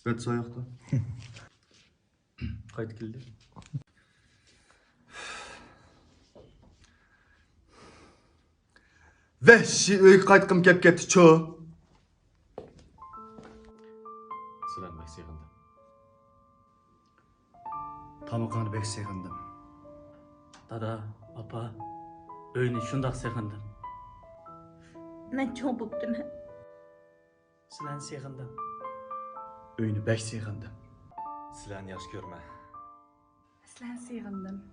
Sifat soyuqta. Qayt keldi. Vəhşi öy qaytqım kep ketdi ço. Sizlarni bek sevindim. Tamıqanı bek sevindim. Dada, apa, öyünü şundaq sevindim. Ben çok bıktım. Sizlarni sevindim. Öyünü bek sevindim. Sizlarni yaxshi ko'rma. Sizden sığındım.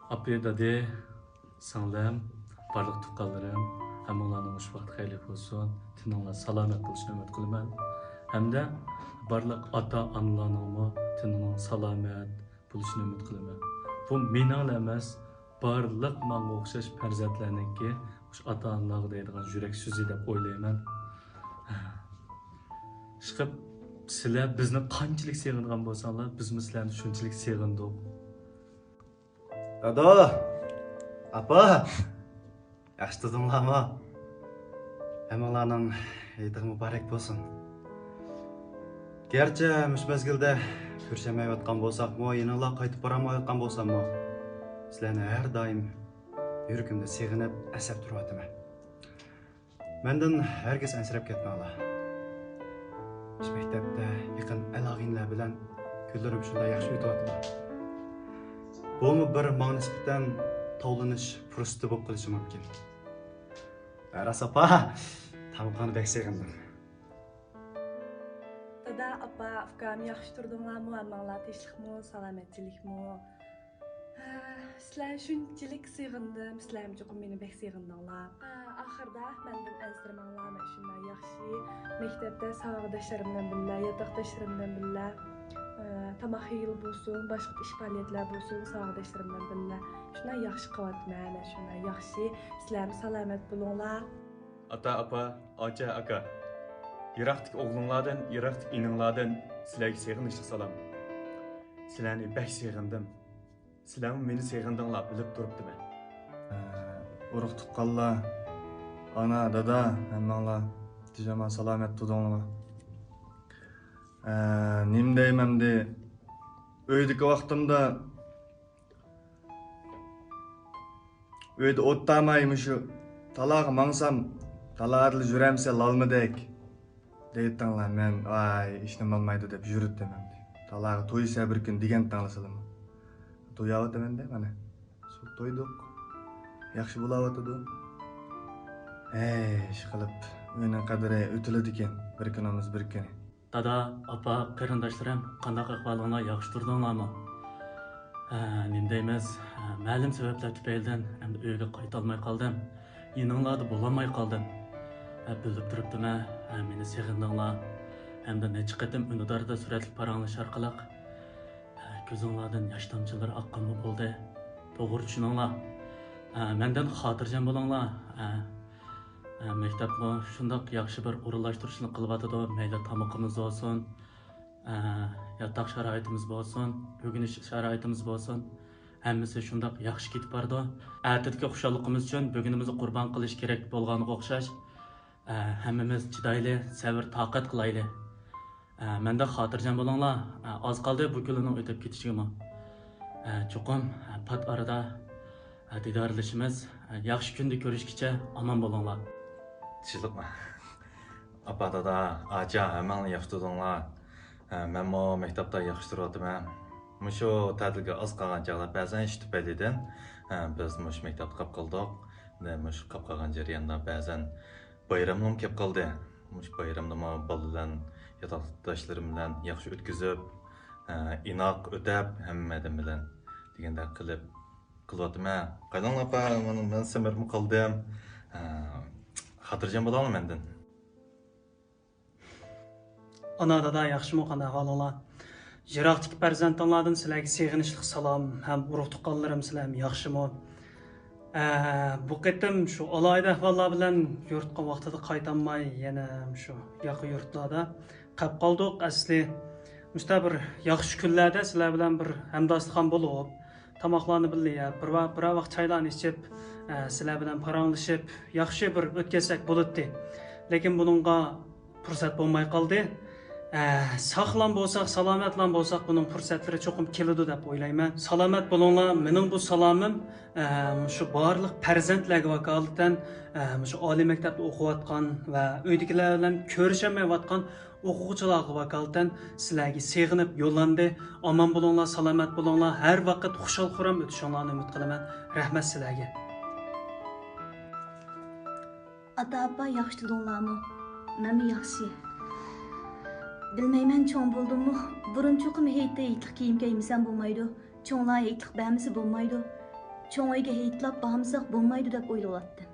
Apya dade, sağlam, barlıq tuqqanlarım, hammalarning ush vaqt xeyirli olsun, tininglar salomat bo'lishini umid qilaman. Hamda barlıq ata-onalarning tinining salomat bo'lishini umid qilaman. Bu meninglar emas, barlıq menga o'xshash farzandlarningki, o'sha ata-onalarga deydigan yurak so'zi deb o'ylayman. Chiqib, sizlar bizni qanchalik sevgan bo'lsanglar, biz sizlarni shunchalik sevgandik. Dada, apa, yaxshi turdinglarmi? Hammalarning Eid muborak bo'lsin. Gerçi mush mezgilda ko'rishmayotgan bo'lsak-mu, yanılar qaytib boramayotgan bo'lsam-mu, sizlarni har doim yuragimda seg'inib, asab turyapman. Mendan herkes ansirab ketmanglar. Biz maktabda yaqin aloqinlar bilan kunlarim shunday yaxshi o'tyapti. Bu bir menga nisbatan tovlanish fursati bo'lib qolishi mumkin. Rasapa, tamqani bek sevindim. Dada, apa, afkam yaxşı turdunlarmı, ammanlar tinchlikmi, salomatchilikmi? Sizlar shunchalik sığındım, sizlar cho'qim meni bek sığındinglar. Axırda mendan ansirmanglar, men shunday yaxshi maktabda savodoshlarim bilan birga, yotoqdoshlarim bilan birga tamaq yeyil bo'lsin, boshqa ish faoliyatlar bo'lsin, savodoshlarim bilan birga shunday yaxshi qilyapman, men shunday yaxshi. Sizlar salomat bo'linglar. Ata, apa, acha, aka. Iroqdagi o'g'linglardan, Iroqdagi ininglardan sizlarga sevginishli salom. Sizlarni bek sevgindim. Sizlarmi meni sevgindinglar, bilib turibdiman. Urug' tuqqanlar, ana, dada, hammanglar tijama salomat turdinglar. Nim deymamdi, uydagi vaqtimda uyda o'ttamay shu talog'i mangsam, talog'ida juramsa lalmidek deytdinglar. Men ay ishnim bo'lmaydi deb yurdim. Talog'i to'ysa bir kun degan tanglasalam. To'yapman-da mana. Suv to'ydik. Yaxshi bo'layotdi. Ish qilib, o'yning qadri o'tiladi ekan. Bir kunimiz bir kun. Dada, apa, qarindoshlarim, qanday ahvolinglar, yaxshi turdinglarmi? Nima deymiz, ma'lum sabablar tufaylidan endi uyga qayta olmay qoldim. Yininglarda bo'lolmay qoldim. Bilib turibdiman, meni sevindinglar. Hamda necha qatim unidarda suratli paranglish orqali ko'zinglardan yosh tomchilari oqqanmi bo'ldi. To'g'ri tushuninglar. Mendan xotirjam bo'linglar. Maktabni shundoq yaxshi bir o'rinlashtirishni qilyotidi. Mayli tamoqimiz bo'lsin, yotoq sharoitimiz bo'lsin, o'rganish sharoitimiz bo'lsin. Hammasi shundoq yaxshi ketib bordi. Atidagi xushalligimiz uchun bugunimizni qurbon qilish kerak bo'lganiga o'xshash. Hammamiz chidoyli, sabr, toqat qilayli. Menda xotirjam bo'linglar. Oz qoldi bu kunning o'tib ketishiga. Cho'qim pat orada didorlashimiz, yaxshi kunda ko'rishgacha omon bo'linglar. Chiliqma. Apa dada, acha hamma yaxshi tudinglar. Men mo maktabda yaxshi turyapman. Mushu ta'tilga oz qolgan chog'da ba'zan ish tufaylidan biz mush maktabga qolib qoldik. Mush qolib qolgan jarayonda ba'zan bayramim kelib qoldi. Mush bayramda bolalar yotoqdoshlarim bilan yaxshi o'tkazib, inoq o'tab hammadan bilan degandek qilyapman. Qaydanglar apa, men semirib qoldim. Xotirjam bo'linglar mendan. Ana dada yaxshimi qanday ahvolinglar? Jiroqdagi farzandinglardan sizlarga seg'inishli salom, ham urug' tuqqanlarim sizlarga yaxshimi? Bu qitim shu alohida ahvollar bilan yurtqa vaqtida qaytolmay, yana shu yaqin yurtlarda qolib qoldik. Asli mushta bir yaxshi kunlarda sizlar bilan bir hamdostlik bo'lib, tomoqlarni birga yeb, bir vaqt chaylarni ichib, sizlar bilan paranglashib, yaxshi bir o'tkazsak bo'ladi. Lekin buningga fursat bo'lmay qoldi. Sağlam bo'lsak, salomatlan bo'lsak, buning fursatlari cho'qim keladi deb o'ylayman. Salomat bo'linglar. Mening bu salomim shu barliq farzandlarga vakolatan, shu oliy maktabda o'qiyotgan va uydagilar bilan ko'rishamayotgan o'quvchilarga vakolatan sizlarga seg'inib yo'llandi. Omon bo'linglar, salomat bo'linglar. Har vaqt xushal-xuram o'tishinglarni umid qilaman. Rahmat sizlarga. Ata-apa yaxshi tudinglarmi? Men yaxshi. Bilmayman cho'ng bo'ldimmi? Burun cho'qim heytda heytlik kiyim kiymesam bo'lmaydi. Cho'nglar heytlik bamisi bo'lmaydi. Cho'ng uyga heytlab bormasak bo'lmaydi deb o'ylayotdim.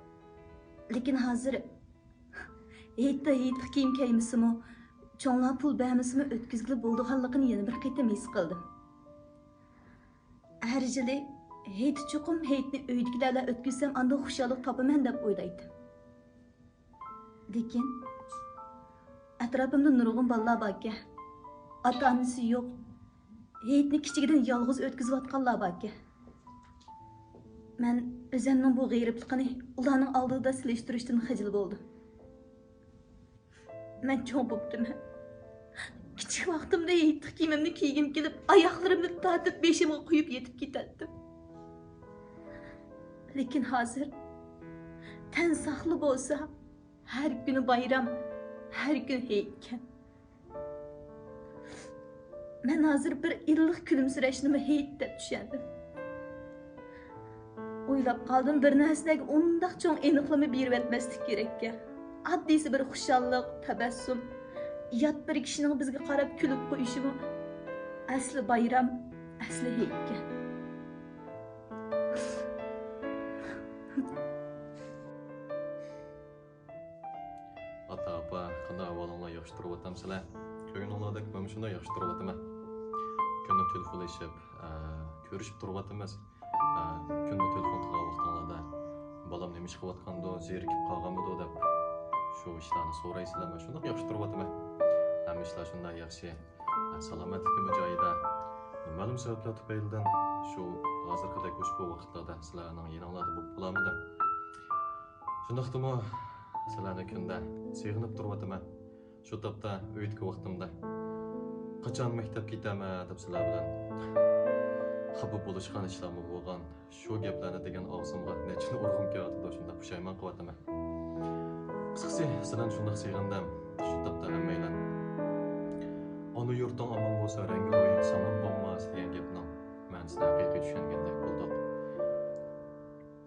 Lekin hozir heytda heytlik kiyim kiymasimi, cho'nglar pul bamisimi o'tkazgili bo'ldiganligini yana bir qitim his qildim. Har yili heyt cho'qim heytni uydagilarga o'tkazsam, anda xushalik topaman deb o'ylaydim. Lekin atrofimda nurg'un bolalar borki, ota-onasi yo'q, heytni kichigidan yolg'iz o'tkazayotganlar borki. Men o'zimning bu g'ayribligini ularning oldida silishtirishdan xijil bo'ldim. Men cho'ng bo'ptiman. Kichik vaqtimda heytni kiyimimni kiygim kelib, oyoqlarimni tortib beshimga qo'yib yetib ketatdim. Lekin hozir tan saqli bo'lsa, har kuni bayram, her gün heytken. Ben hazır bir illik gülümsüreşnimi heytte düşendim. Oylap kaldım bir narsaga undaq çoğun eniqlama berib etmeslik gerek. Addisi bir xushallik, tabassum, yat bir kishinin bizga qarab kulib qo'yishimi asli bayram, asli heytken. Ata-apa, qanday ahvolinglar yaxshi turyapsizlar? Ko'ngilinglardek men shunday yaxshi turyapman. Kunda telefonlashib, ko'rishib turyapmiz. Kunda telefon qilgan vaqtinglarda bolam nima ish qilayotgando, zerikib qolganmidi deb shu ishlarni so'raysizlar. Men shunday yaxshi turyapman. Hamma ishlar shunday yaxshi. Salomatligim joyida. Ma'lum sabablar tufaylidan shu hozirgidek ushbu vaqtlarda sizlarning yoninglarda bo'lib qolamdim. Shundaqdimi sizlarni kunda seg'inib turyapman. Shu topda uyga vaqtimda qachon maktabga ketaman deb sizlar bilan xabar bo'lishgan ishlarmi bo'lgan. Shu gaplarni degan og'zimga nechun urg'im kelyapti, shunda pushaymon qilyapman. Qisqasi sizlarni shunday seg'indim. Shu topda hammanglar ona yurtdan omon bo'lsa, rangi ro'yi samon bo'lmas degan gapni men sizga haqiqiy tushungandek bo'ldim.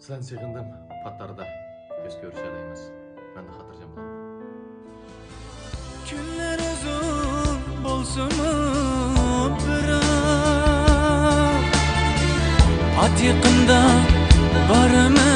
Sizlarni seg'indim. Patlarda ko'z ko'rishamiz. Ben de hatırlayacağım bunu. Günler uzun bolsun bırak Atiqimda barımı